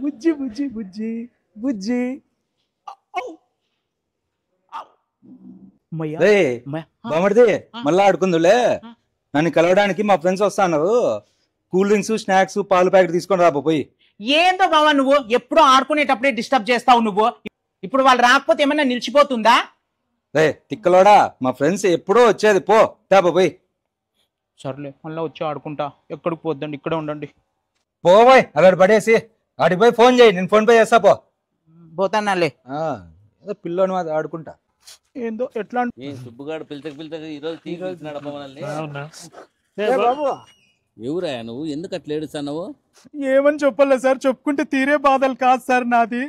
బుజ్జి బుజ్జి బుజ్జి బుజ్జి. బామర్ది మళ్ళా ఆడుకుందులే. నన్ను కలవడానికి మా ఫ్రెండ్స్ వస్తాను. కూల్ డ్రింక్స్ స్నాక్స్ పాలు ప్యాకెట్ తీసుకొని రాబోయి. ఏందో బావా నువ్వు ఎప్పుడు ఆడుకునేటప్పుడే డిస్టర్బ్ చేస్తావు నువ్వు. ఇప్పుడు వాళ్ళు రాకపోతే ఏమన్నా నిలిచిపోతుందా? రే తిక్కలోడా, మా ఫ్రెండ్స్ ఎప్పుడో వచ్చేది, పో పోయి. సర్లే మళ్ళీ వచ్చి ఆడుకుంటా. ఎక్కడికి పోద్దండి, ఇక్కడే ఉండండి. పోయ్ అక్కడ పడేసి ఆడికి పోయి ఫోన్ చేయి, నేను ఫోన్ పే చేస్తా. పోతానాలే. ఏదో పిల్లోని మాది ఆడుకుంటా. ఏందో ఎట్లా సుబ్బుగాడు పిలిచక ఈరోజు తీసుకున్నాడు మనల్ని. ఎవరా నువ్వు, ఎందుకు అట్లా ఏడుస్తున్నావు? ఏమని చెప్పాలి సార్, చెప్పుకుంటే తీరే బాధలు కాదు సార్ నాది.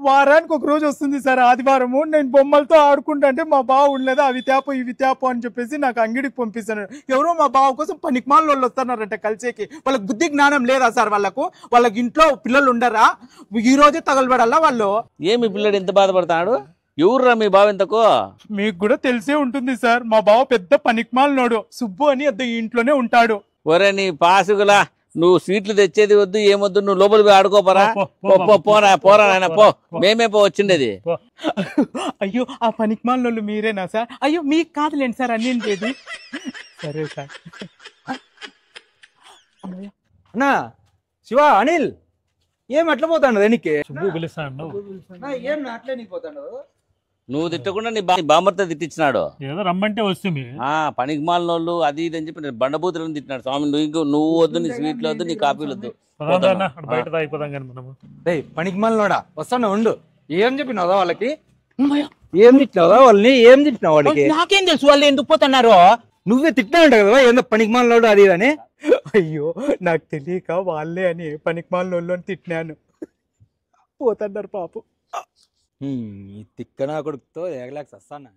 వారానికి ఒక రోజు వస్తుంది సార్ ఆదివారము. నేను బొమ్మలతో ఆడుకుంటా అంటే మా బావ ఉండలేదు. అవి తేపో ఇవి తేపో అని చెప్పేసి నాకు అంగడికి పంపిస్తాను. ఎవరో మా బావ కోసం పనికిమాల వాళ్ళు వస్తున్నారంట కలిసేకి. వాళ్ళకి బుద్ధి జ్ఞానం లేదా సార్? వాళ్ళకి ఇంట్లో పిల్లలు ఉండరా? ఈ రోజే తగలబడాలా వాళ్ళు? ఏమి పిల్లడు ఎంత బాధపడతాడు? ఎవర్రా మీ బావ ఇంతకు? మీకు కూడా తెలిసే ఉంటుంది సార్, మా బావ పెద్ద పనికిమాలనోడు. సుబ్బు అని అద్దె ఇంట్లోనే ఉంటాడు. ఒరే నీ పాసుగులా, నువ్వు స్వీట్లు తెచ్చేది వద్దు ఏమొద్దు, నువ్వు లోపలికి పోయి ఆడుకోపోరా. పోరా నాయన పో, మేమే వచ్చిండేది. అయ్యో ఆ పనికిమాలినోళ్ళు మీరేనా సార్? అయ్యో మీకు కాదులేండి సార్ అన్నింటిది. సరే సార్. అన్నా శివ, అనిల్ ఏం అట్లా పోతాడు వెనక్కి? ఏం అట్లే నీకు పోతాడు? నువ్వు తిట్టకుండా నీ బామర్తో తిట్టించినాడు. ఏదో రమ్మంటే వస్తుంది. పనికి మాలినోళ్ళు అది ఇది అని చెప్పి బండబూతులను తిట్టినాడు. స్వామి నువ్వు వద్దు, నీ స్వీట్లు వద్దు, నీ కాఫీలు వద్దు. పనికి మాలినోడా వస్తాను ఉండు. ఏం చెప్పినావుదా వాళ్ళకి? ఏం తిట్టినావుదా వాళ్ళని? ఏం తిట్టినావు వాళ్ళకి? నాకేం తెలుసు వాళ్ళు ఎందుకు పోతున్నారు. నువ్వే తిట్టినా ఉంటావు కదా ఏందో పనికి మాలినోడు అది అని. అయ్యో నాకు తెలియక వాళ్ళే అని పనికిమాలినోళ్ళు అని తిట్టినాను. పోతున్నారు పాపం. ఈ తిక్కనా కొడుకుతో ఏగలేక వస్తాను.